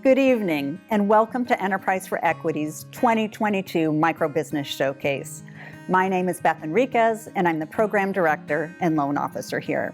Good evening, and welcome to Enterprise for Equity's 2022 Microbusiness Showcase. My name is Beth Enriquez, and I'm the Program Director and Loan Officer here.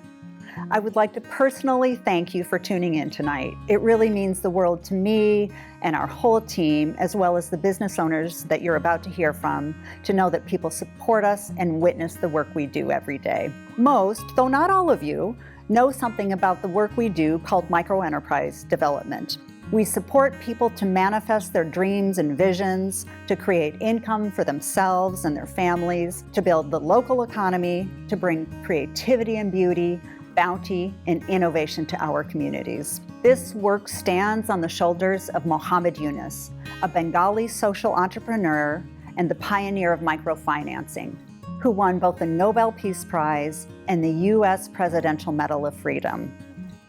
I would like to personally thank you for tuning in tonight. It really means the world to me and our whole team, as well as the business owners that you're about to hear from, to know that people support us and witness the work we do every day. Most, though not all of you, know something about the work we do called microenterprise development. We support people to manifest their dreams and visions, to create income for themselves and their families, to build the local economy, to bring creativity and beauty, bounty, and innovation to our communities. This work stands on the shoulders of Mohammed Yunus, a Bengali social entrepreneur and the pioneer of microfinancing, who won both the Nobel Peace Prize and the U.S. Presidential Medal of Freedom.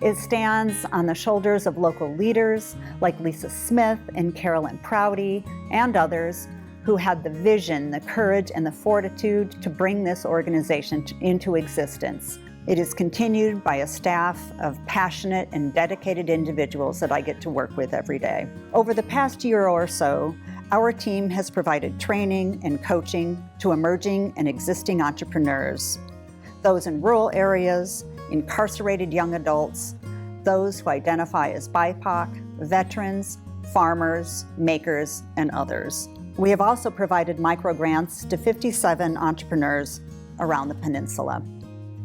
It stands on the shoulders of local leaders like Lisa Smith and Carolyn Prouty and others who had the vision, the courage, and the fortitude to bring this organization into existence. It is continued by a staff of passionate and dedicated individuals that I get to work with every day. Over the past year or so, our team has provided training and coaching to emerging and existing entrepreneurs, those in rural areas, incarcerated young adults, those who identify as BIPOC, veterans, farmers, makers, and others. We have also provided micro grants to 57 entrepreneurs around the peninsula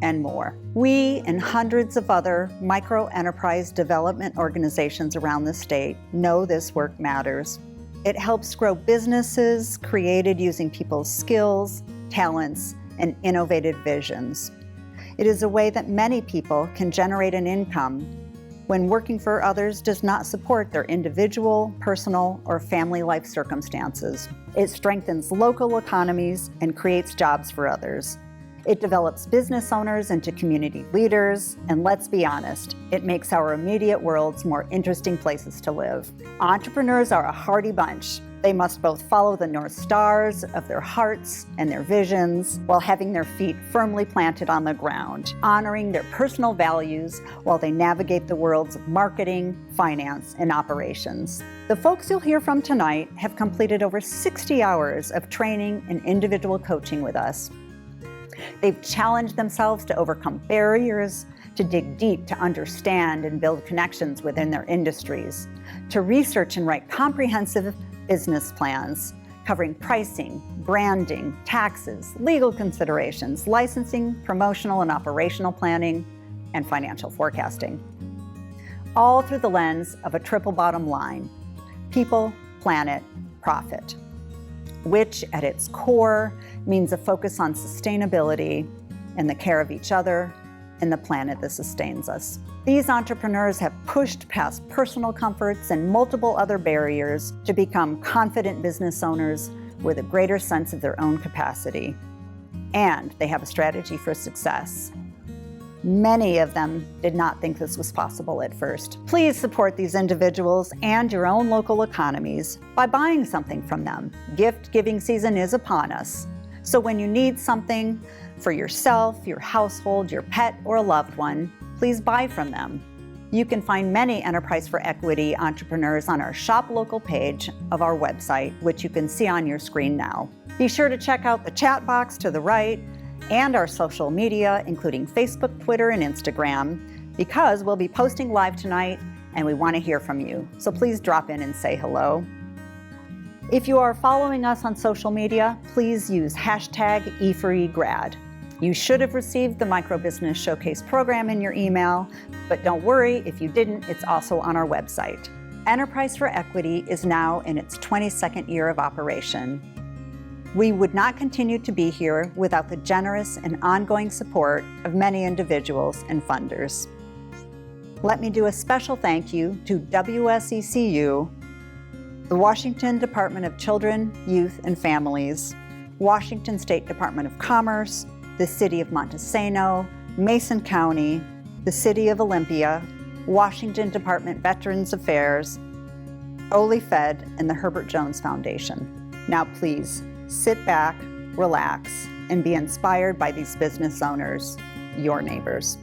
and more. We and hundreds of other micro enterprise development organizations around the state know this work matters. It helps grow businesses created using people's skills, talents, and innovative visions. It is a way that many people can generate an income when working for others does not support their individual, personal, or family life circumstances. It strengthens local economies and creates jobs for others. It develops business owners into community leaders, and let's be honest, it makes our immediate worlds more interesting places to live. Entrepreneurs are a hardy bunch. They must both follow the North Stars of their hearts and their visions while having their feet firmly planted on the ground, honoring their personal values while they navigate the worlds of marketing, finance, and operations. The folks you'll hear from tonight have completed over 60 hours of training and individual coaching with us. They've challenged themselves to overcome barriers, to dig deep to understand and build connections within their industries, to research and write comprehensive business plans covering pricing, branding, taxes, legal considerations, licensing, promotional and operational planning, and financial forecasting. All through the lens of a triple bottom line: people, planet, profit, which at its core means a focus on sustainability and the care of each other and the planet that sustains us. These entrepreneurs have pushed past personal comforts and multiple other barriers to become confident business owners with a greater sense of their own capacity. And they have a strategy for success. Many of them did not think this was possible at first. Please support these individuals and your own local economies by buying something from them. Gift giving season is upon us. So when you need something for yourself, your household, your pet, or a loved one, please buy from them. You can find many Enterprise for Equity entrepreneurs on our Shop Local page of our website, which you can see on your screen now. Be sure to check out the chat box to the right and our social media, including Facebook, Twitter, and Instagram, because we'll be posting live tonight and we want to hear from you. So please drop in and say hello. If you are following us on social media, please use hashtag E4EGrad. You should have received the Microbusiness Showcase program in your email, but don't worry, if you didn't, it's also on our website. Enterprise for Equity is now in its 22nd year of operation. We would not continue to be here without the generous and ongoing support of many individuals and funders. Let me do a special thank you to WSECU, the Washington Department of Children, Youth, and Families, Washington State Department of Commerce, the City of Montesano, Mason County, the City of Olympia, Washington Department Veterans Affairs, Ole Fed, and the Herbert Jones Foundation. Now please, sit back, relax, and be inspired by these business owners, your neighbors.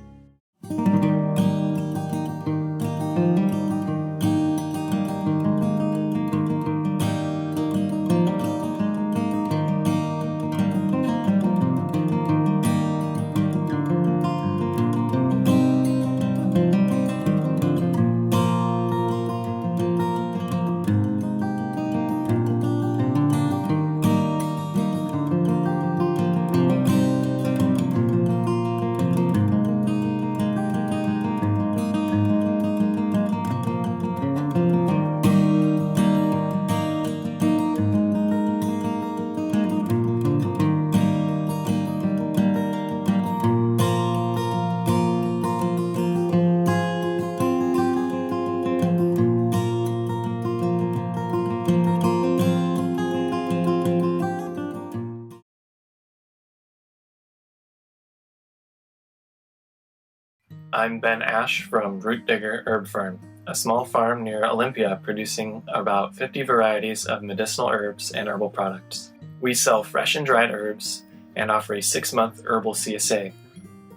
I'm Ben Ash from Root Digger Herb Farm, a small farm near Olympia producing about 50 varieties of medicinal herbs and herbal products. We sell fresh and dried herbs and offer a 6-month herbal CSA,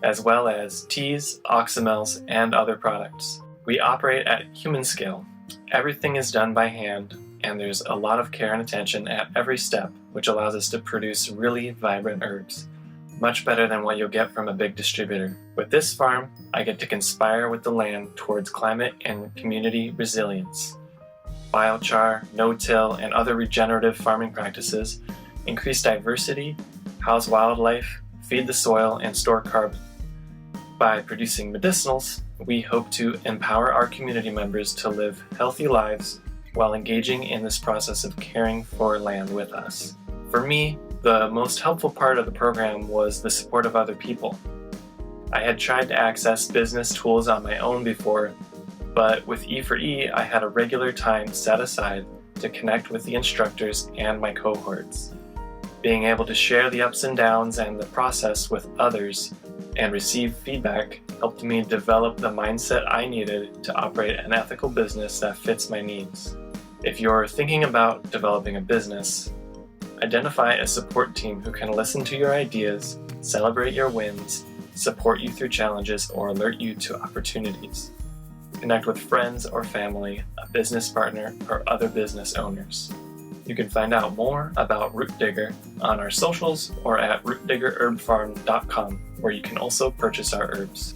as well as teas, oxymels, and other products. We operate at human scale. Everything is done by hand, and there's a lot of care and attention at every step, which allows us to produce really vibrant herbs, much better than what you'll get from a big distributor. With this farm, I get to conspire with the land towards climate and community resilience. Biochar, no-till, and other regenerative farming practices increase diversity, house wildlife, feed the soil, and store carbon. By producing medicinals, we hope to empower our community members to live healthy lives while engaging in this process of caring for land with us. For me, the most helpful part of the program was the support of other people. I had tried to access business tools on my own before, but with E4E, I had a regular time set aside to connect with the instructors and my cohorts. Being able to share the ups and downs and the process with others and receive feedback helped me develop the mindset I needed to operate an ethical business that fits my needs. If you're thinking about developing a business, identify a support team who can listen to your ideas, celebrate your wins, support you through challenges, or alert you to opportunities. Connect with friends or family, a business partner, or other business owners. You can find out more about Root Digger on our socials or at rootdiggerherbfarm.com, where you can also purchase our herbs.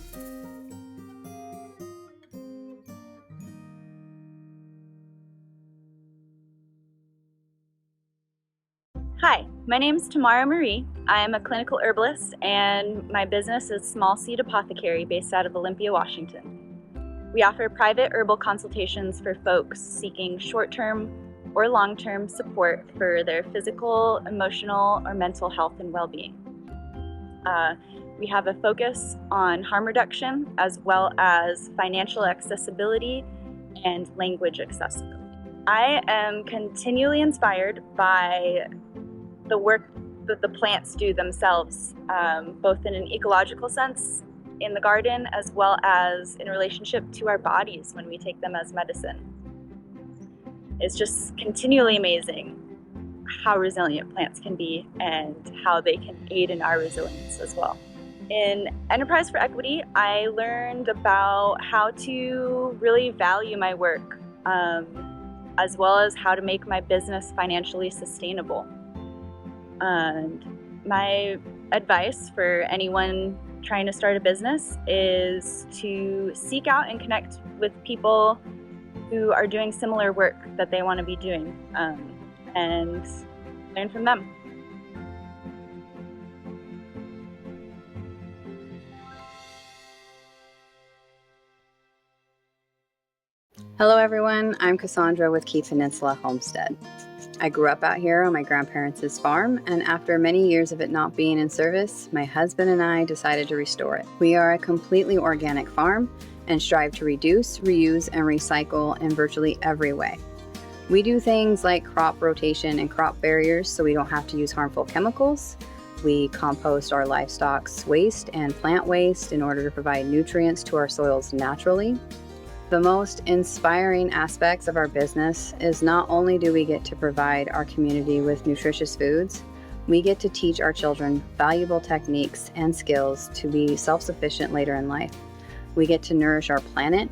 Hi, my name is Tamara Marie. I am a clinical herbalist, and my business is Small Seed Apothecary based out of Olympia, Washington. We offer private herbal consultations for folks seeking short-term or long-term support for their physical, emotional, or mental health and well-being. We have a focus on harm reduction as well as financial accessibility and language accessibility. I am continually inspired by the work that the plants do themselves, both in an ecological sense in the garden as well as in relationship to our bodies when we take them as medicine. It's just continually amazing how resilient plants can be and how they can aid in our resilience as well. In Enterprise for Equity, I learned about how to really value my work, as well as how to make my business financially sustainable. And my advice for anyone trying to start a business is to seek out and connect with people who are doing similar work that they want to be doing, and learn from them. Hello everyone, I'm Cassandra with Key Peninsula Homestead. I grew up out here on my grandparents' farm, and after many years of it not being in service, my husband and I decided to restore it. We are a completely organic farm and strive to reduce, reuse, and recycle in virtually every way. We do things like crop rotation and crop barriers so we don't have to use harmful chemicals. We compost our livestock's waste and plant waste in order to provide nutrients to our soils naturally. The most inspiring aspects of our business is not only do we get to provide our community with nutritious foods, we get to teach our children valuable techniques and skills to be self-sufficient later in life. We get to nourish our planet,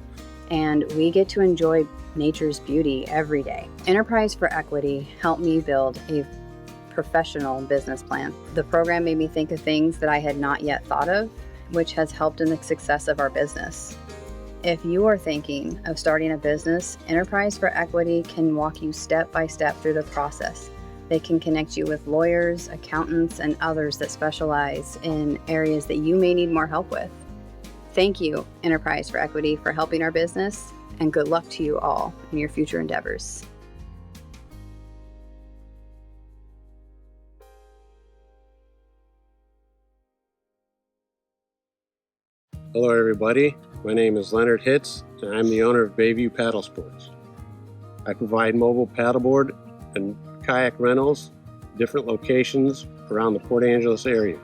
and we get to enjoy nature's beauty every day. Enterprise for Equity helped me build a professional business plan. The program made me think of things that I had not yet thought of, which has helped in the success of our business. If you are thinking of starting a business, Enterprise for Equity can walk you step by step through the process. They can connect you with lawyers, accountants, and others that specialize in areas that you may need more help with. Thank you, Enterprise for Equity, for helping our business, and good luck to you all in your future endeavors. Hello everybody, my name is Leonard Hitz and I'm the owner of Bayview Paddle Sports. I provide mobile paddleboard and kayak rentals, different locations around the Port Angeles area.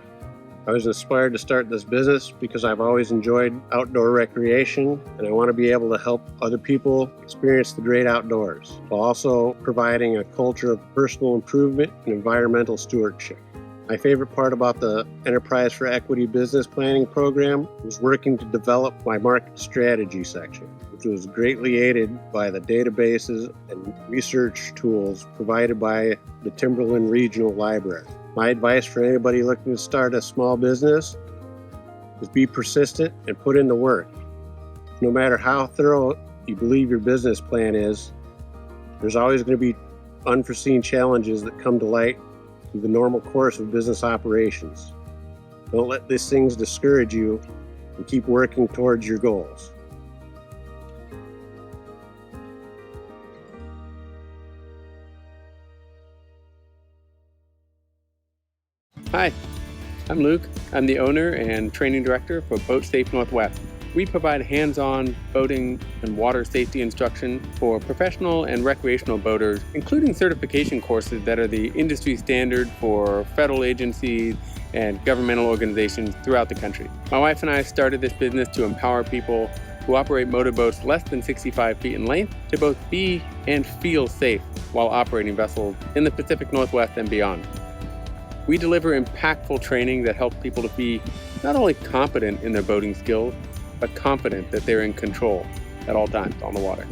I was inspired to start this business because I've always enjoyed outdoor recreation, and I want to be able to help other people experience the great outdoors, while also providing a culture of personal improvement and environmental stewardship. My favorite part about the Enterprise for Equity business planning program was working to develop my market strategy section, which was greatly aided by the databases and research tools provided by the Timberland Regional Library. My advice for anybody looking to start a small business is be persistent and put in the work. No matter how thorough you believe your business plan is, there's always going to be unforeseen challenges that come to light through the normal course of business operations. Don't let these things discourage you, and keep working towards your goals. Hi, I'm Luke. I'm the owner and training director for Boat Safe Northwest. We provide hands-on boating and water safety instruction for professional and recreational boaters, including certification courses that are the industry standard for federal agencies and governmental organizations throughout the country. My wife and I started this business to empower people who operate motorboats less than 65 feet in length to both be and feel safe while operating vessels in the Pacific Northwest and beyond. We deliver impactful training that helps people to be not only competent in their boating skills, but confident that they're in control at all times on the water.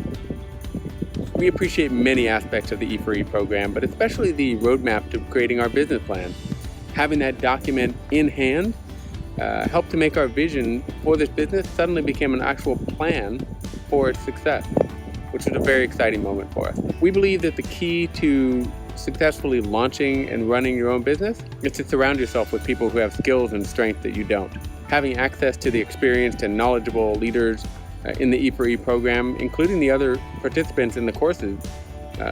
We appreciate many aspects of the E4E program, but especially the roadmap to creating our business plan. Having that document in hand helped to make our vision for this business suddenly become an actual plan for its success, which was a very exciting moment for us. We believe that the key to successfully launching and running your own business is to surround yourself with people who have skills and strengths that you don't. Having access to the experienced and knowledgeable leaders in the E4E program, including the other participants in the courses,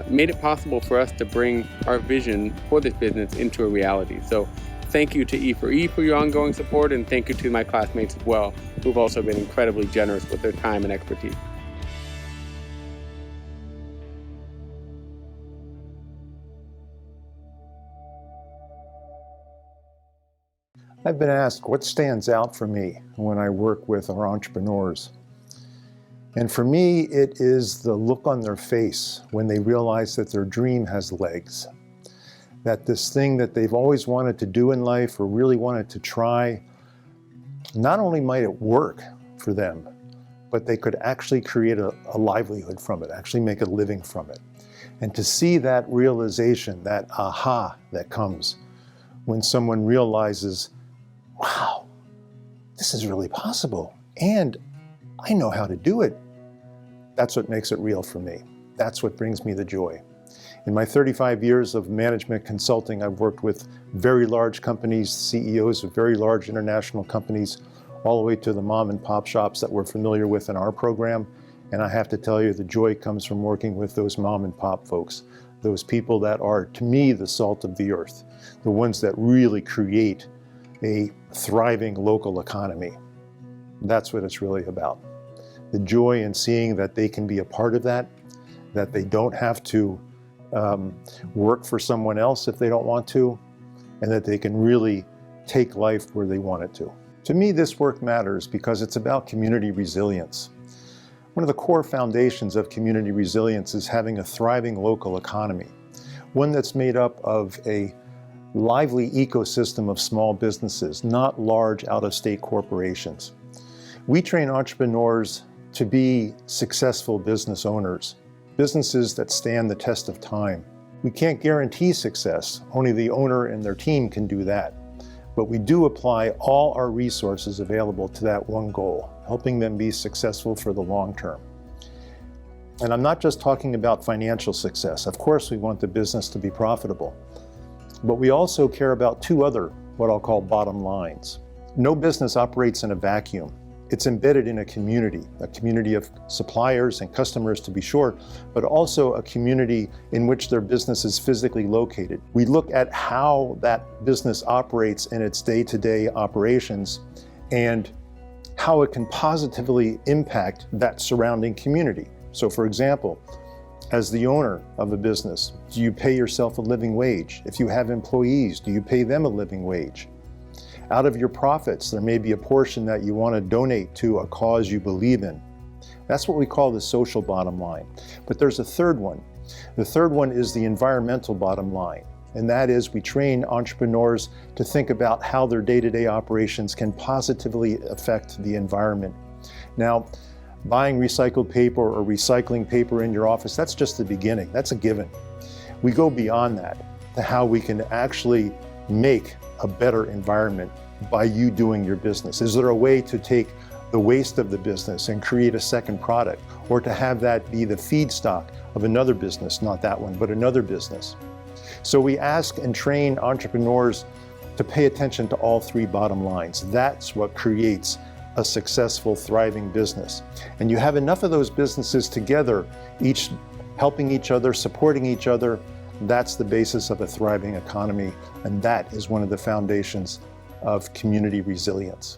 made it possible for us to bring our vision for this business into a reality. So thank you to E4E for your ongoing support, and thank you to my classmates as well, who've also been incredibly generous with their time and expertise. I've been asked what stands out for me when I work with our entrepreneurs. And for me, it is the look on their face when they realize that their dream has legs. That this thing that they've always wanted to do in life or really wanted to try, not only might it work for them, but they could actually create a livelihood from it, actually make a living from it. And to see that realization, that aha that comes when someone realizes, wow, this is really possible, and I know how to do it. That's what makes it real for me. That's what brings me the joy. In my 35 years of management consulting, I've worked with very large companies, CEOs of very large international companies, all the way to the mom and pop shops that we're familiar with in our program. And I have to tell you, the joy comes from working with those mom and pop folks, those people that are, to me, the salt of the earth, the ones that really create a thriving local economy. That's what it's really about. The joy in seeing that they can be a part of that they don't have to work for someone else if they don't want to, and that they can really take life where they want it to. To me, this work matters because it's about community resilience. One of the core foundations of community resilience is having a thriving local economy, one that's made up of a lively ecosystem of small businesses, not large out-of-state corporations. We train entrepreneurs to be successful business owners, businesses that stand the test of time. We can't guarantee success, only the owner and their team can do that. But we do apply all our resources available to that one goal, helping them be successful for the long term. And I'm not just talking about financial success. Of course, we want the business to be profitable. But we also care about two other, what I'll call bottom lines. No business operates in a vacuum. It's embedded in a community of suppliers and customers to be sure, but also a community in which their business is physically located. We look at how that business operates in its day-to-day operations and how it can positively impact that surrounding community. So for example, as the owner of a business, do you pay yourself a living wage? If you have employees, do you pay them a living wage? Out of your profits, there may be a portion that you want to donate to a cause you believe in. That's what we call the social bottom line. But there's a third one. The third one is the environmental bottom line. And that is, we train entrepreneurs to think about how their day-to-day operations can positively affect the environment. Now, buying recycled paper or recycling paper in your office, that's just the beginning. That's a given. We go beyond that to how we can actually make a better environment by you doing your business. Is there a way to take the waste of the business and create a second product, or to have that be the feedstock of another business, not that one, but another business? So we ask and train entrepreneurs to pay attention to all three bottom lines. That's what creates a successful, thriving business. And you have enough of those businesses together, each helping each other, supporting each other. That's the basis of a thriving economy, and that is one of the foundations of community resilience.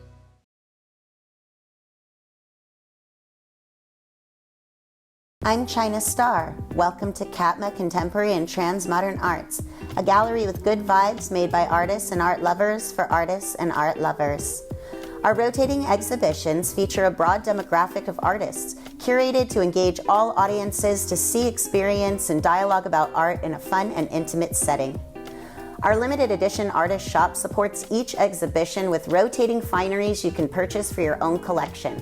I'm China Star. Welcome to Katma Contemporary and Transmodern Arts, a gallery with good vibes made by artists and art lovers for artists and art lovers. Our rotating exhibitions feature a broad demographic of artists, curated to engage all audiences to see, experience, and dialogue about art in a fun and intimate setting. Our limited edition artist shop supports each exhibition with rotating fineries you can purchase for your own collection.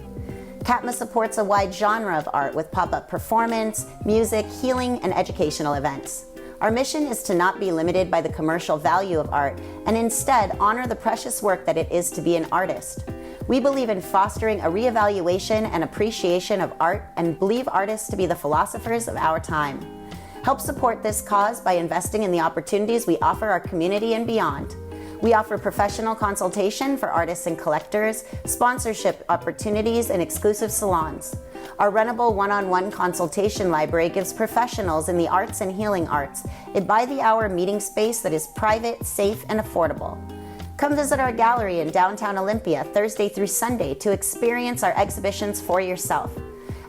Katma supports a wide genre of art with pop-up performance, music, healing, and educational events. Our mission is to not be limited by the commercial value of art, and instead honor the precious work that it is to be an artist. We believe in fostering a reevaluation and appreciation of art, and believe artists to be the philosophers of our time. Help support this cause by investing in the opportunities we offer our community and beyond. We offer professional consultation for artists and collectors, sponsorship opportunities, and exclusive salons. Our runnable one-on-one consultation library gives professionals in the arts and healing arts a by-the-hour meeting space that is private, safe, and affordable. Come visit our gallery in downtown Olympia Thursday through Sunday to experience our exhibitions for yourself.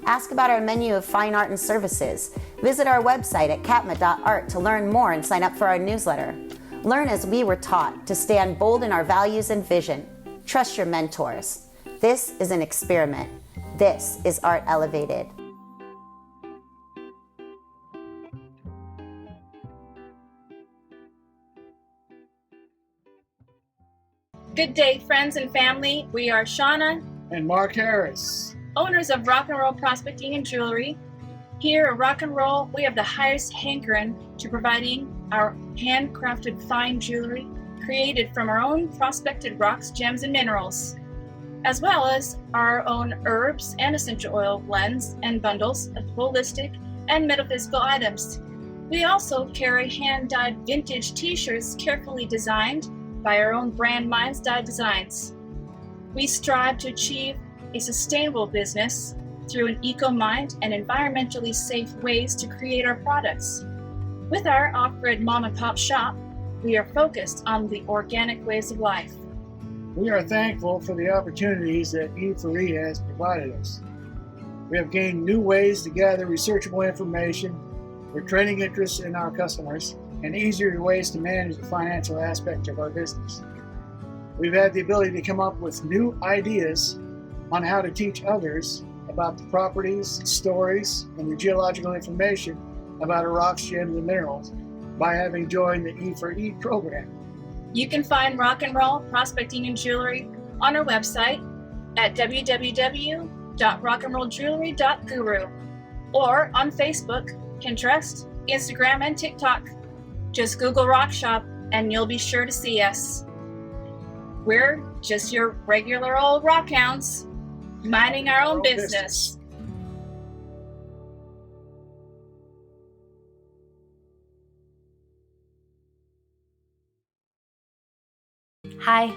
Ask about our menu of fine art and services. Visit our website at katma.art to learn more and sign up for our newsletter. Learn as we were taught to stand bold in our values and vision. Trust your mentors. This is an experiment. This is Art Elevated. Good day, friends and family. We are Shauna and Mark Harris, owners of Rock and Roll Prospecting and Jewelry. Here at Rock and Roll, we have the highest hankering to providing our handcrafted fine jewelry created from our own prospected rocks, gems, and minerals, as well as our own herbs and essential oil blends and bundles of holistic and metaphysical items. We also carry hand-dyed vintage t-shirts carefully designed by our own brand Minds Dyed Designs. We strive to achieve a sustainable business through an eco-mind and environmentally safe ways to create our products. With our off-grid mom-and-pop shop, we are focused on the organic ways of life. We are thankful for the opportunities that E4E has provided us. We have gained new ways to gather researchable information, for training interests in our customers, and easier ways to manage the financial aspect of our business. We've had the ability to come up with new ideas on how to teach others about the properties, stories, and the geological information about our rocks, gems, and minerals by having joined the E4E program. You can find Rock and Roll Prospecting and Jewelry on our website at www.rockandrolljewelry.guru or on Facebook, Pinterest, Instagram, and TikTok. Just Google Rock Shop and you'll be sure to see us. We're just your regular old rock hounds, minding our own business. Hi,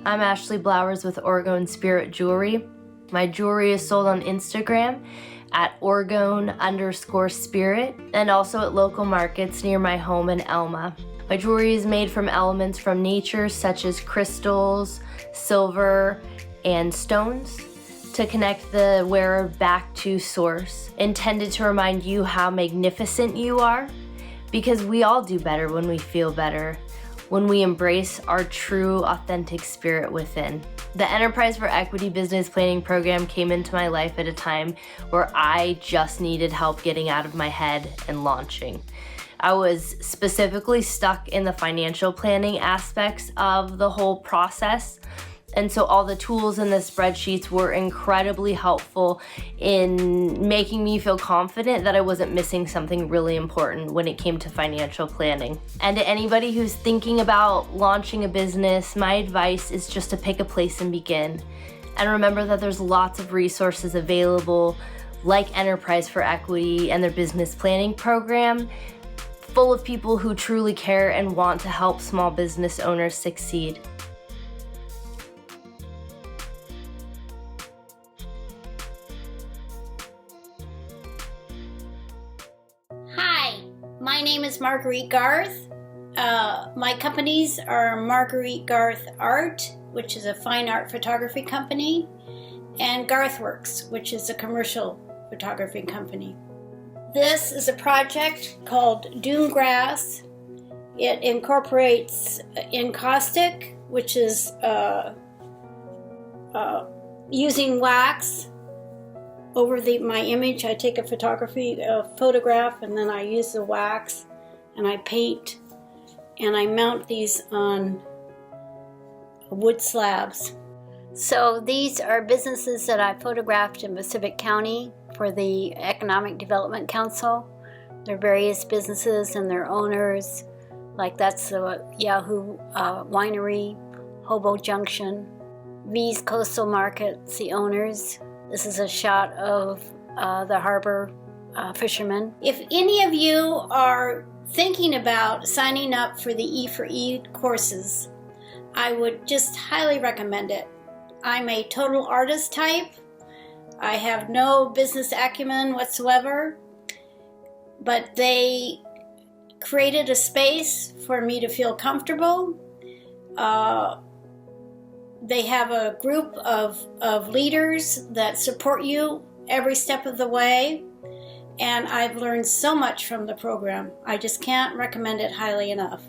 I'm Ashley Blowers with Orgone Spirit Jewelry. My jewelry is sold on Instagram at Orgone_Spirit and also at local markets near my home in Elma. My jewelry is made from elements from nature such as crystals, silver, and stones to connect the wearer back to source, intended to remind you how magnificent you are, because we all do better when we feel better. when we embrace our true, authentic spirit within. The Enterprise for Equity Business Planning Program came into my life at a time where I just needed help getting out of my head and launching. I was specifically stuck in the financial planning aspects of the whole process. And so all the tools in the spreadsheets were incredibly helpful in making me feel confident that I wasn't missing something really important when it came to financial planning. And to anybody who's thinking about launching a business, my advice is just to pick a place and begin. And remember that there's lots of resources available, like Enterprise for Equity and their business planning program, full of people who truly care and want to help small business owners succeed. Hi, my name is Marguerite Garth. My companies are Marguerite Garth Art, which is a fine art photography company, and Garthworks, which is a commercial photography company. This is a project called Dune Grass. It incorporates encaustic, which is using wax over my image. I take a photograph, and then I use the wax, and I paint, and I mount these on wood slabs. So these are businesses that I photographed in Pacific County for the Economic Development Council. There are various businesses and their owners, like that's the Yahoo Winery, Hobo Junction, V's Coastal Markets, the owners. This is a shot of the harbor fishermen. If any of you are thinking about signing up for the E4E courses, I would just highly recommend it. I'm a total artist type. I have no business acumen whatsoever, but they created a space for me to feel comfortable. They have a group of leaders that support you every step of the way, and I've learned so much from the program. I just can't recommend it highly enough.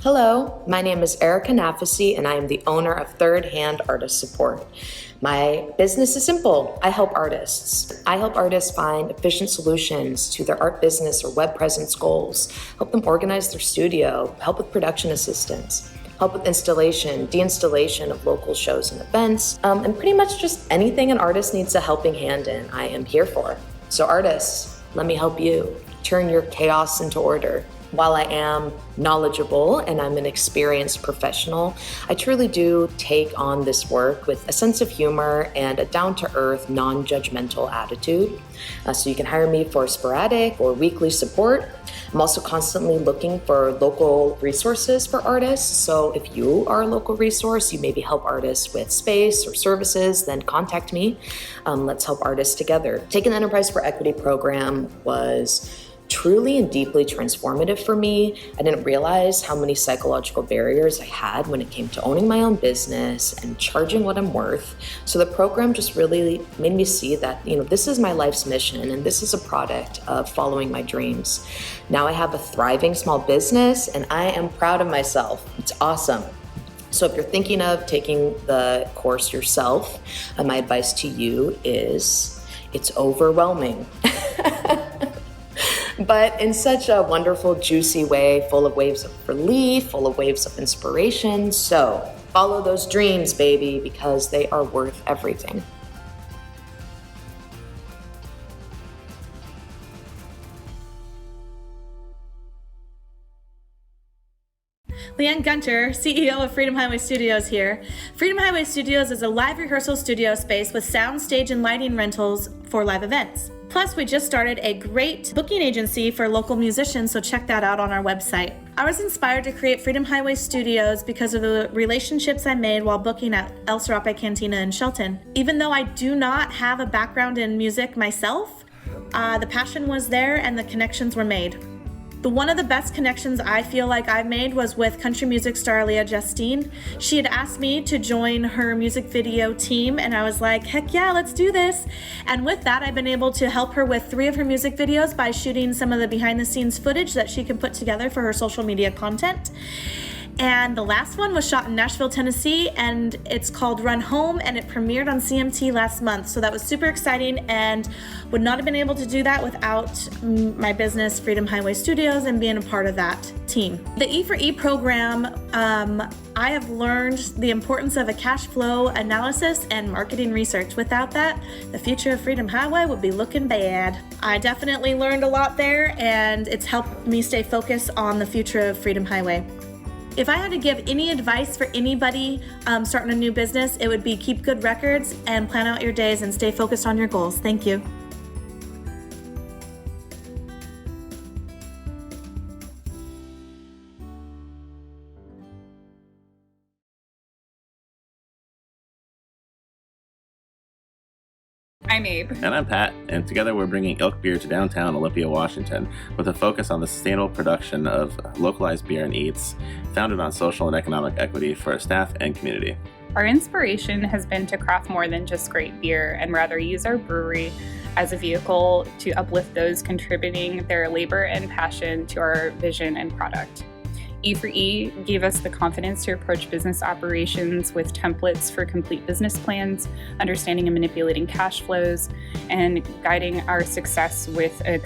Hello, my name is Erica Nafasi, and I am the owner of Third Hand Artist Support. My business is simple. I help artists. I help artists find efficient solutions to their art business or web presence goals, help them organize their studio, help with production assistance, help with installation, deinstallation of local shows and events, and pretty much just anything an artist needs a helping hand in, I am here for. So artists, let me help you turn your chaos into order. While I am knowledgeable and I'm an experienced professional, I truly do take on this work with a sense of humor and a down-to-earth, non-judgmental attitude. So you can hire me for sporadic or weekly support. I'm also constantly looking for local resources for artists. So if you are a local resource, you maybe help artists with space or services, then contact me. Let's help artists together. Taking the Enterprise for Equity program was truly and deeply transformative for me. I didn't realize how many psychological barriers I had when it came to owning my own business and charging what I'm worth. So the program just really made me see that, this is my life's mission and this is a product of following my dreams. Now I have a thriving small business and I am proud of myself. It's awesome. So if you're thinking of taking the course yourself, my advice to you is it's overwhelming. But in such a wonderful, juicy way, full of waves of relief, full of waves of inspiration. So follow those dreams, baby, because they are worth everything. Leanne Gunter, CEO of Freedom Highway Studios here. Freedom Highway Studios is a live rehearsal studio space with sound, stage, and lighting rentals for live events. Plus, we just started a great booking agency for local musicians, so check that out on our website. I was inspired to create Freedom Highway Studios because of the relationships I made while booking at El Serape Cantina in Shelton. Even though I do not have a background in music myself, the passion was there and the connections were made. One of the best connections I feel like I've made was with country music star Leah Justine. She had asked me to join her music video team, and I was like, heck yeah, let's do this. And with that, I've been able to help her with 3 of her music videos by shooting some of the behind the scenes footage that she can put together for her social media content. And the last one was shot in Nashville, Tennessee, and it's called Run Home, and it premiered on CMT last month. So that was super exciting, and would not have been able to do that without my business, Freedom Highway Studios, and being a part of that team. The E4E program, I have learned the importance of a cash flow analysis and marketing research. Without that, the future of Freedom Highway would be looking bad. I definitely learned a lot there, and it's helped me stay focused on the future of Freedom Highway. If I had to give any advice for anybody starting a new business, it would be keep good records and plan out your days and stay focused on your goals. Thank you. I'm Abe. And I'm Pat, and together we're bringing Elk Beer to downtown Olympia, Washington, with a focus on the sustainable production of localized beer and eats, founded on social and economic equity for our staff and community. Our inspiration has been to craft more than just great beer and rather use our brewery as a vehicle to uplift those contributing their labor and passion to our vision and product. E4E gave us the confidence to approach business operations with templates for complete business plans, understanding and manipulating cash flows, and guiding our success with a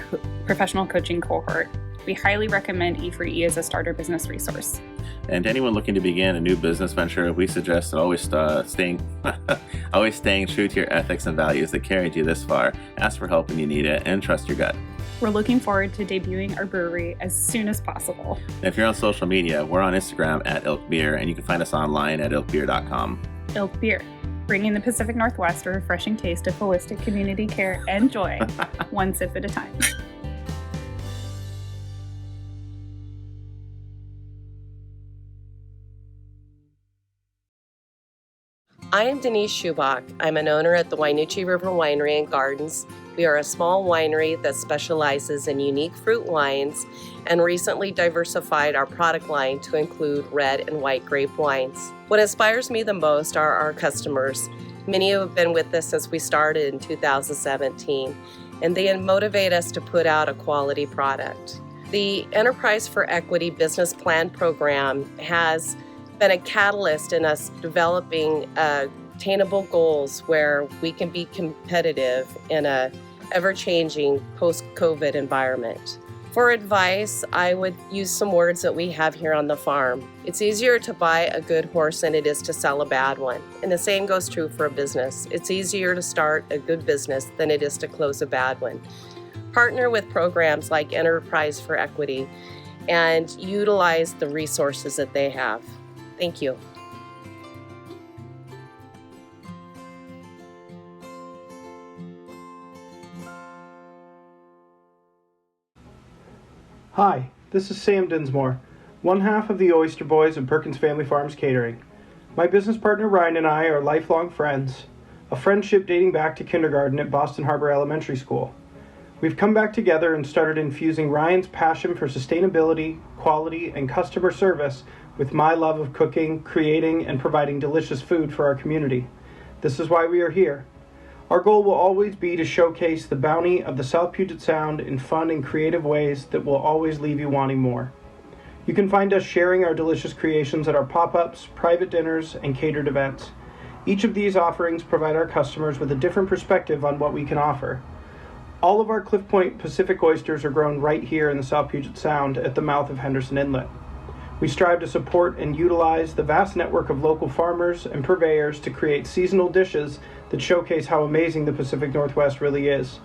professional coaching cohort. We highly recommend E4E as a starter business resource. And to anyone looking to begin a new business venture, we suggest always staying true to your ethics and values that carried you this far. Ask for help when you need it, and trust your gut. We're looking forward to debuting our brewery as soon as possible. If you're on social media, we're on Instagram at Elk Beer, and you can find us online at elkbeer.com. Elk Beer, bringing the Pacific Northwest a refreshing taste of holistic community care and joy, one sip at a time. I am Denise Schubach. I'm an owner at the Wainuchi River Winery and Gardens. We are a small winery that specializes in unique fruit wines and recently diversified our product line to include red and white grape wines. What inspires me the most are our customers. Many have been with us since we started in 2017, and they motivate us to put out a quality product. The Enterprise for Equity Business Plan program has been a catalyst in us developing attainable goals where we can be competitive in a ever-changing post-COVID environment. For advice, I would use some words that we have here on the farm. It's easier to buy a good horse than it is to sell a bad one. And the same goes true for a business. It's easier to start a good business than it is to close a bad one. Partner with programs like Enterprise for Equity and utilize the resources that they have. Thank you. Hi, this is Sam Dinsmore, one half of the Oyster Boys of Perkins Family Farms Catering. My business partner Ryan and I are lifelong friends, a friendship dating back to kindergarten at Boston Harbor Elementary School. We've come back together and started infusing Ryan's passion for sustainability, quality, and customer service with my love of cooking, creating, and providing delicious food for our community. This is why we are here. Our goal will always be to showcase the bounty of the South Puget Sound in fun and creative ways that will always leave you wanting more. You can find us sharing our delicious creations at our pop-ups, private dinners, and catered events. Each of these offerings provide our customers with a different perspective on what we can offer. All of our Cliff Point Pacific oysters are grown right here in the South Puget Sound at the mouth of Henderson Inlet. We strive to support and utilize the vast network of local farmers and purveyors to create seasonal dishes that showcase how amazing the Pacific Northwest really is.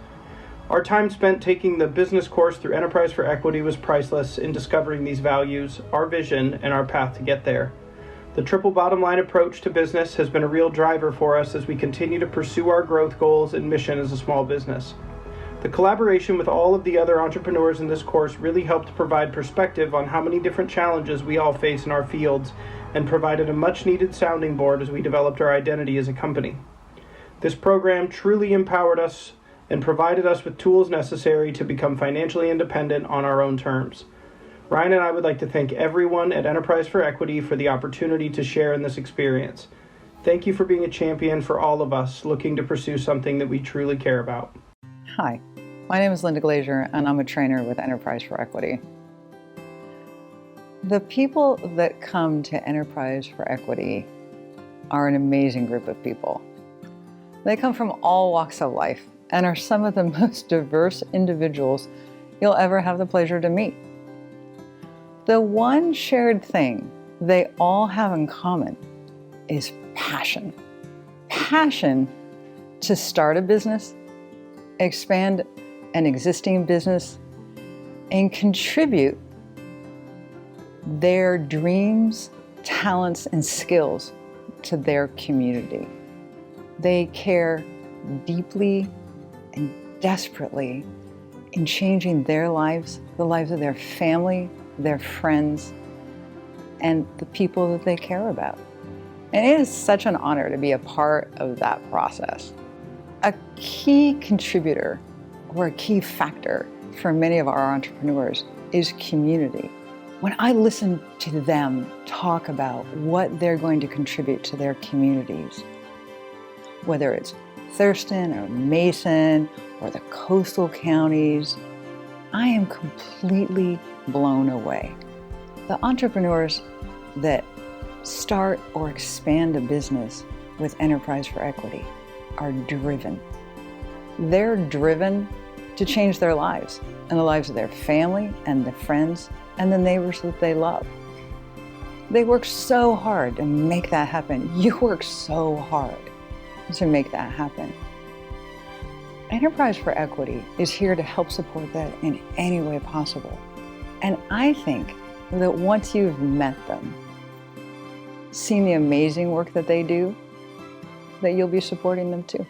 Our time spent taking the business course through Enterprise for Equity was priceless in discovering these values, our vision, and our path to get there. The triple bottom line approach to business has been a real driver for us as we continue to pursue our growth goals and mission as a small business. The collaboration with all of the other entrepreneurs in this course really helped provide perspective on how many different challenges we all face in our fields and provided a much needed sounding board as we developed our identity as a company. This program truly empowered us and provided us with tools necessary to become financially independent on our own terms. Ryan and I would like to thank everyone at Enterprise for Equity for the opportunity to share in this experience. Thank you for being a champion for all of us looking to pursue something that we truly care about. Hi, my name is Linda Glazier, and I'm a trainer with Enterprise for Equity. The people that come to Enterprise for Equity are an amazing group of people. They come from all walks of life and are some of the most diverse individuals you'll ever have the pleasure to meet. The one shared thing they all have in common is passion. Passion to start a business, expand an existing business, and contribute their dreams, talents, and skills to their community. They care deeply and desperately in changing their lives, the lives of their family, their friends, and the people that they care about. And it is such an honor to be a part of that process. A key contributor or a key factor for many of our entrepreneurs is community. When I listen to them talk about what they're going to contribute to their communities, whether it's Thurston or Mason or the coastal counties, I am completely blown away. The entrepreneurs that start or expand a business with Enterprise for Equity are driven. They're driven to change their lives and the lives of their family and the friends and the neighbors that they love. They work so hard to make that happen. You work so hard to make that happen. Enterprise for Equity is here to help support that in any way possible. And I think that once you've met them, seen the amazing work that they do, that you'll be supporting them too.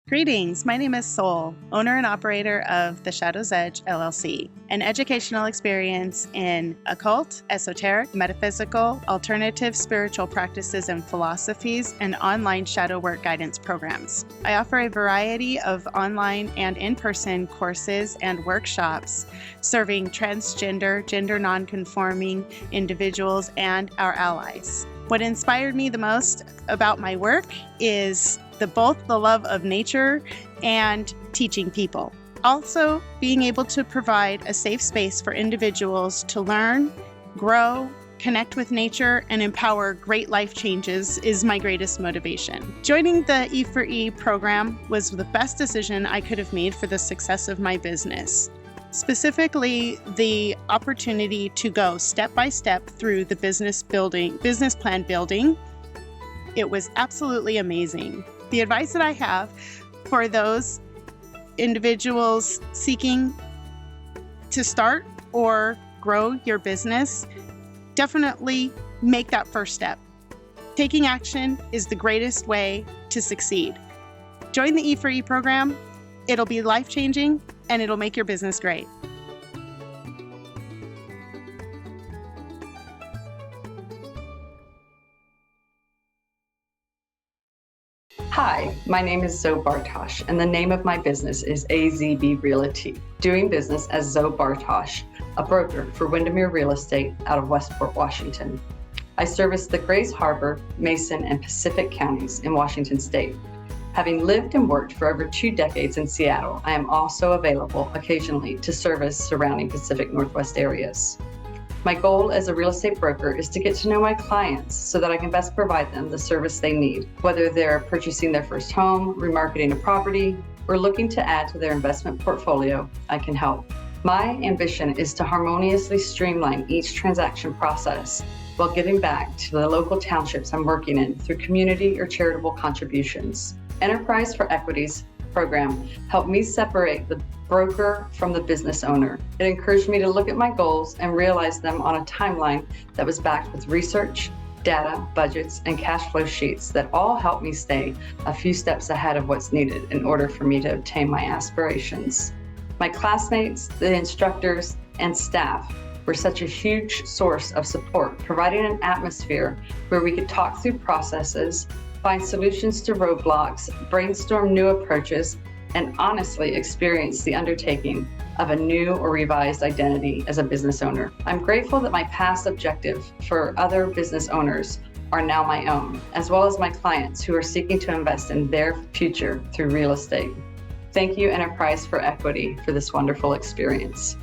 Greetings, my name is Sol, owner and operator of The Shadow's Edge, LLC, an educational experience in occult, esoteric, metaphysical, alternative spiritual practices and philosophies, and online shadow work guidance programs. I offer a variety of online and in-person courses and workshops serving transgender, gender non-conforming individuals and our allies. What inspired me the most about my work is both the love of nature and teaching people. Also, being able to provide a safe space for individuals to learn, grow, connect with nature, and empower great life changes is my greatest motivation. Joining the E4E program was the best decision I could have made for the success of my business. Specifically, the opportunity to go step by step through the business plan building. It was absolutely amazing. The advice that I have for those individuals seeking to start or grow your business, definitely make that first step. Taking action is the greatest way to succeed. Join the E4E program. It'll be life-changing and it'll make your business great. Hi, my name is Zoe Bartosh, and the name of my business is AZB Realty, doing business as Zoe Bartosh, a broker for Windermere Real Estate out of Westport, Washington. I service the Grays Harbor, Mason, and Pacific counties in Washington State. Having lived and worked for over 2 decades in Seattle, I am also available occasionally to service surrounding Pacific Northwest areas. My goal as a real estate broker is to get to know my clients so that I can best provide them the service they need, whether they're purchasing their first home, remarketing a property, or looking to add to their investment portfolio. I can help. My ambition is to harmoniously streamline each transaction process while giving back to the local townships I'm working in through community or charitable contributions. Enterprise for Equity's program helped me separate the broker from the business owner. It encouraged me to look at my goals and realize them on a timeline that was backed with research, data, budgets, and cash flow sheets that all help me stay a few steps ahead of what's needed in order for me to obtain my aspirations. My classmates, the instructors, and staff were such a huge source of support, providing an atmosphere where we could talk through processes, find solutions to roadblocks, brainstorm new approaches, and honestly experience the undertaking of a new or revised identity as a business owner. I'm grateful that my past objective for other business owners are now my own, as well as my clients who are seeking to invest in their future through real estate. Thank you, Enterprise for Equity, for this wonderful experience.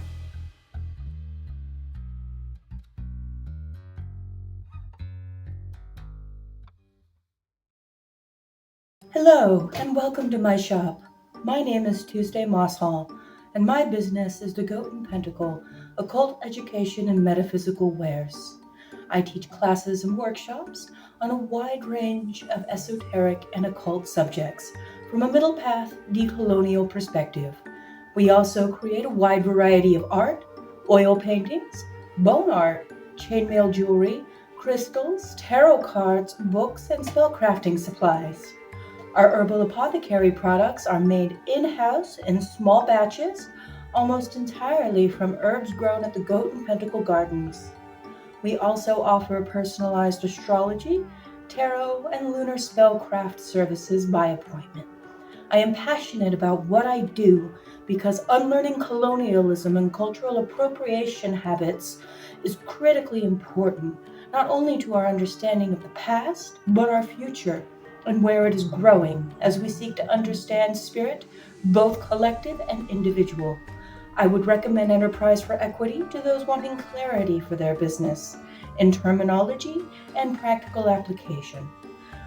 Hello, and welcome to my shop. My name is Tuesday Mosshall, and my business is the Goat and Pentacle, Occult Education and Metaphysical Wares. I teach classes and workshops on a wide range of esoteric and occult subjects from a middle path, decolonial perspective. We also create a wide variety of art, oil paintings, bone art, chainmail jewelry, crystals, tarot cards, books, and spellcrafting supplies. Our herbal apothecary products are made in-house in small batches, almost entirely from herbs grown at the Goat and Pentacle Gardens. We also offer personalized astrology, tarot, and lunar spellcraft services by appointment. I am passionate about what I do because unlearning colonialism and cultural appropriation habits is critically important, not only to our understanding of the past, but our future, and where it is growing as we seek to understand spirit, both collective and individual. I would recommend Enterprise for Equity to those wanting clarity for their business in terminology and practical application.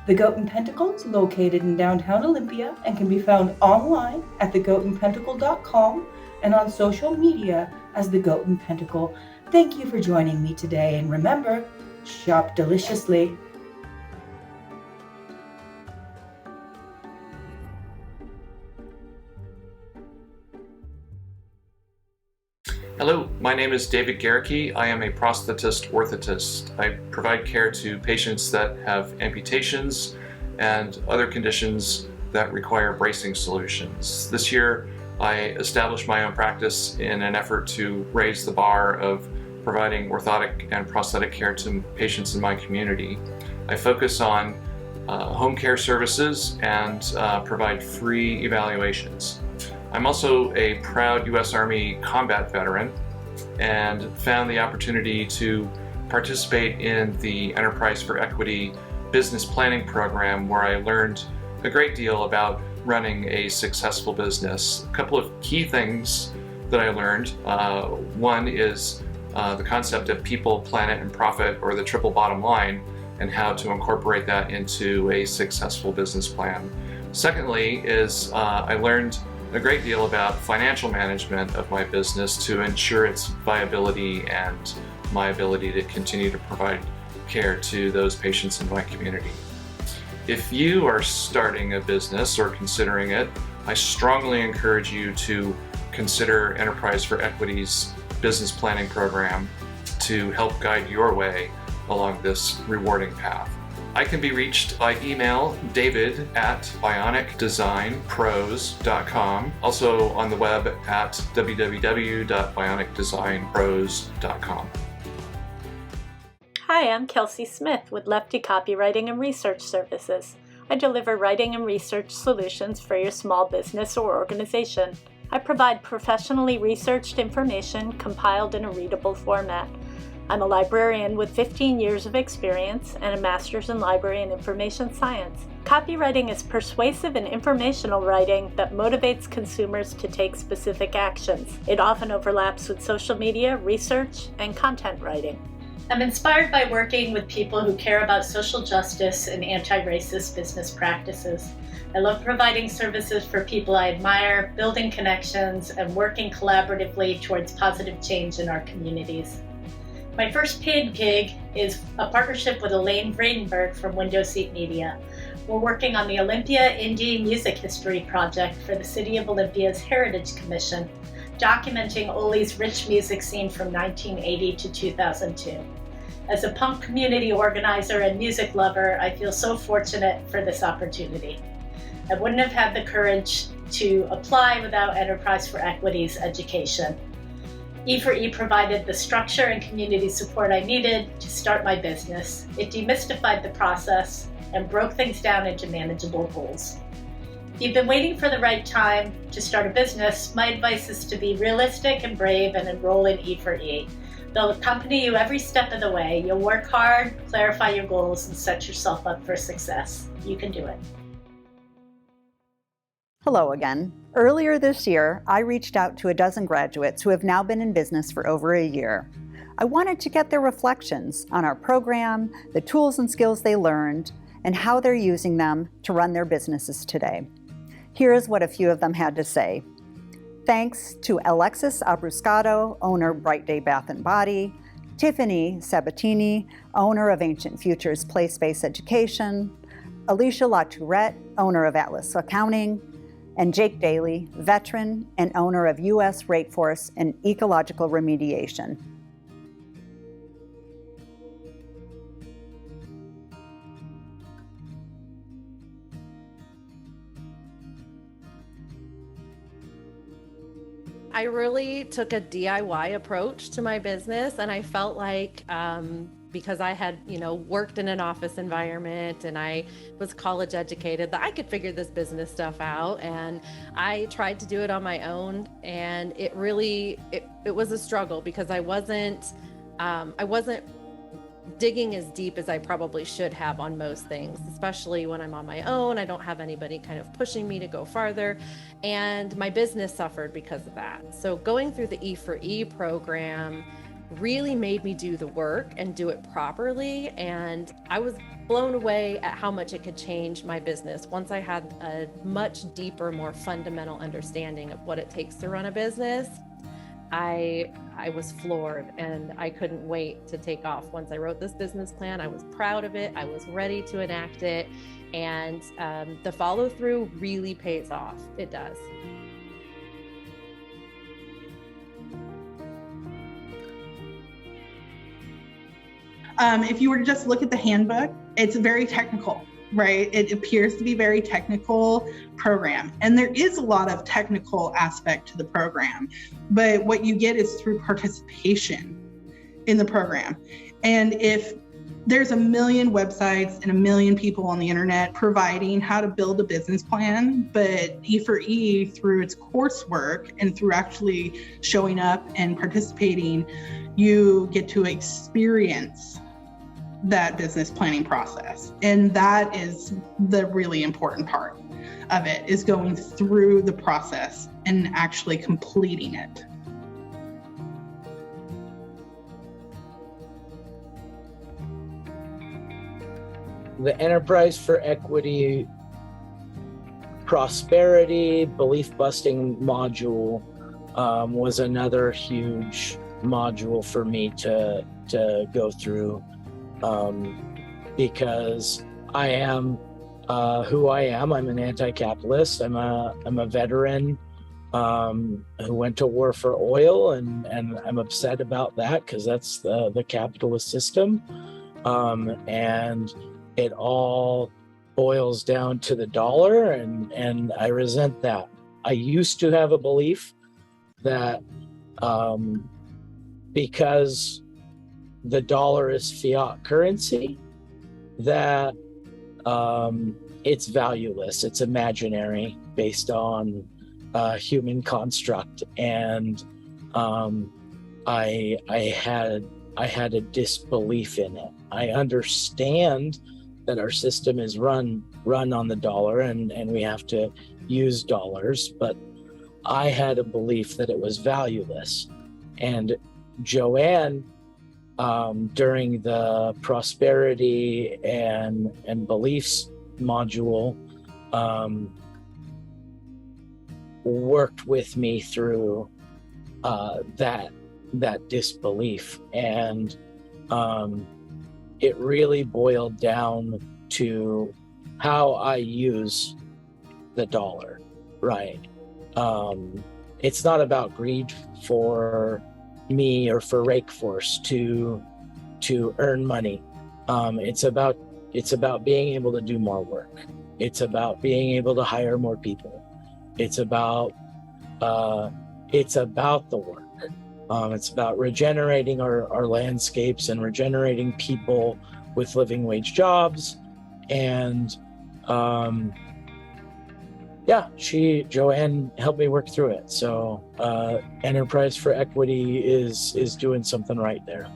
The Goat and Pentacle is located in downtown Olympia and can be found online at thegoatandpentacle.com and on social media as The Goat and Pentacle. Thank you for joining me today, and remember, shop deliciously. Hello, my name is David Garricky. I am a prosthetist orthotist. I provide care to patients that have amputations and other conditions that require bracing solutions. This year, I established my own practice in an effort to raise the bar of providing orthotic and prosthetic care to patients in my community. I focus on home care services and provide free evaluations. I'm also a proud U.S. Army combat veteran and found the opportunity to participate in the Enterprise for Equity business planning program, where I learned a great deal about running a successful business. A couple of key things that I learned. One is the concept of people, planet, and profit, or the triple bottom line, and how to incorporate that into a successful business plan. Secondly is I learned a great deal about financial management of my business to ensure its viability and my ability to continue to provide care to those patients in my community. If you are starting a business or considering it, I strongly encourage you to consider Enterprise for Equity's business planning program to help guide your way along this rewarding path. I can be reached by email, david@bionicdesignpros.com, also on the web at www.bionicdesignpros.com. Hi, I'm Kelsey Smith with Lefty Copywriting and Research Services. I deliver writing and research solutions for your small business or organization. I provide professionally researched information compiled in a readable format. I'm a librarian with 15 years of experience and a master's in library and information science. Copywriting is persuasive and informational writing that motivates consumers to take specific actions. It often overlaps with social media, research, and content writing. I'm inspired by working with people who care about social justice and anti-racist business practices. I love providing services for people I admire, building connections, and working collaboratively towards positive change in our communities. My first paid gig is a partnership with Elaine Vredenberg from Window Seat Media. We're working on the Olympia Indie Music History Project for the City of Olympia's Heritage Commission, documenting Ole's rich music scene from 1980 to 2002. As a punk community organizer and music lover, I feel so fortunate for this opportunity. I wouldn't have had the courage to apply without Enterprise for Equity's education. E4E provided the structure and community support I needed to start my business. It demystified the process and broke things down into manageable goals. If you've been waiting for the right time to start a business, my advice is to be realistic and brave and enroll in E4E. They'll accompany you every step of the way. You'll work hard, clarify your goals, and set yourself up for success. You can do it. Hello again. Earlier this year, I reached out to a dozen graduates who have now been in business for over a year. I wanted to get their reflections on our program, the tools and skills they learned, and how they're using them to run their businesses today. Here is what a few of them had to say. Thanks to Alexis Abruscato, owner Bright Day Bath & Body, Tiffany Sabatini, owner of Ancient Futures Place-Based Education, Alicia LaTourette, owner of Atlas Accounting, and Jake Daly, veteran and owner of U.S. Rateforce and Ecological Remediation. I really took a DIY approach to my business, and I felt like because I had, worked in an office environment and I was college educated, that I could figure this business stuff out. And I tried to do it on my own, and it was a struggle because I wasn't digging as deep as I probably should have on most things, especially when I'm on my own. I don't have anybody kind of pushing me to go farther, and my business suffered because of that. So going through the E4E program really made me do the work and do it properly, and I was blown away at how much it could change my business once I had a much deeper, more fundamental understanding of what it takes to run a business. I was floored, and I couldn't wait to take off. Once I wrote this business plan, I was proud of it. I was ready to enact it, and the follow through really pays off. It does. If you were to just look at the handbook, it's very technical, right? It appears to be very technical program, and there is a lot of technical aspect to the program, but what you get is through participation in the program. And if there's a million websites and a million people on the internet providing how to build a business plan, but E4E, through its coursework and through actually showing up and participating, you get to experience that business planning process. And that is the really important part of it, is going through the process and actually completing it. The Enterprise for Equity Prosperity Belief Busting module was another huge module for me to go through, because I am who I am. I'm an anti-capitalist. I'm a veteran who went to war for oil, and I'm upset about that because that's the capitalist system, and it all boils down to the dollar, and I resent that. I used to have a belief that because the dollar is fiat currency, that it's valueless, it's imaginary, based on human construct, and I had a disbelief in it. I understand that our system is run on the dollar, and we have to use dollars, but I had a belief that it was valueless. And Joanne, during the prosperity and beliefs module, worked with me through that disbelief, and it really boiled down to how I use the dollar, right? It's not about greed for me or for Rakeforce to earn money. It's about being able to do more work. It's about being able to hire more people. It's about the work. It's about regenerating our landscapes and regenerating people with living wage jobs, and yeah, Joanne helped me work through it. So Enterprise for Equity is doing something right there.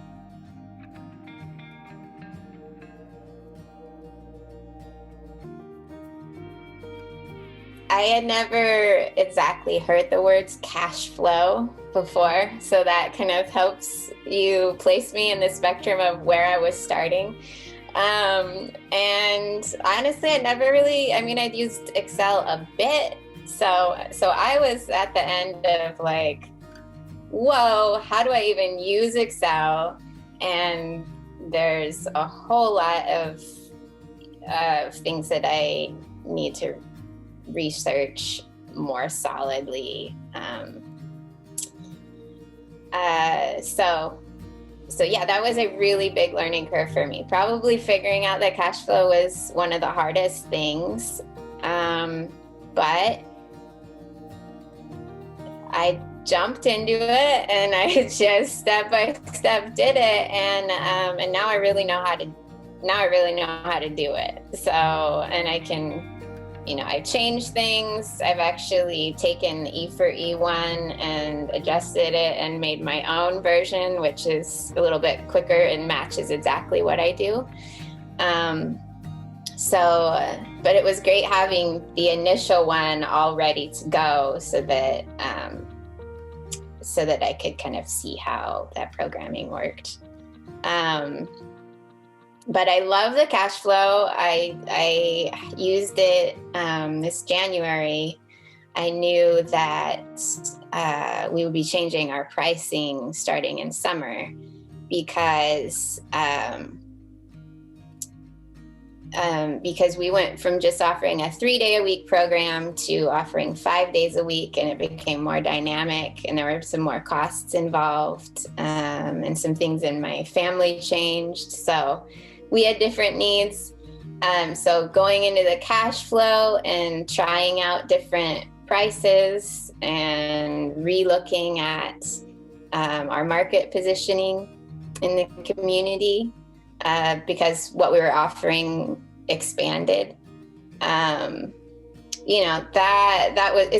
I had never exactly heard the words cash flow before, so that kind of helps you place me in the spectrum of where I was starting. And honestly, I'd used Excel a bit. So I was at the end of like, whoa, how do I even use Excel? And there's a whole lot of things that I need to research more solidly. So yeah, that was a really big learning curve for me. Probably figuring out that cash flow was one of the hardest things. But I jumped into it and I just step by step did it. And now I really know how to do it. So, and I can, I've changed things. I've actually taken the E for E1 and adjusted it and made my own version, which is a little bit quicker and matches exactly what I do. But it was great having the initial one all ready to go so that I could kind of see how that programming worked. But I love the cash flow. I used it this January. I knew that we would be changing our pricing starting in summer because we went from just offering a 3-day-a-week program to offering 5 days a week, and it became more dynamic, and there were some more costs involved, and some things in my family changed. So we had different needs. So going into the cash flow and trying out different prices and re-looking at our market positioning in the community, because what we were offering expanded.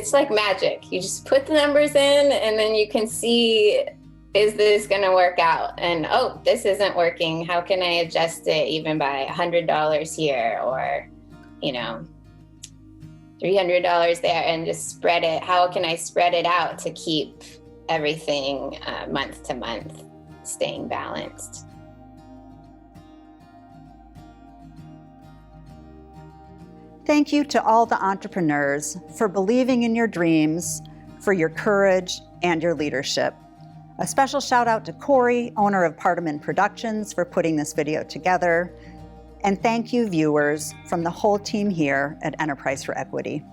It's like magic. You just put the numbers in and then you can see, is this going to work out? And, oh, this isn't working. How can I adjust it even by $100 here or, $300 there, and just spread it? How can I spread it out to keep everything month to month staying balanced? Thank you to all the entrepreneurs for believing in your dreams, for your courage and your leadership. A special shout out to Corey, owner of Pardaman Productions, for putting this video together. And thank you, viewers, from the whole team here at Enterprise for Equity.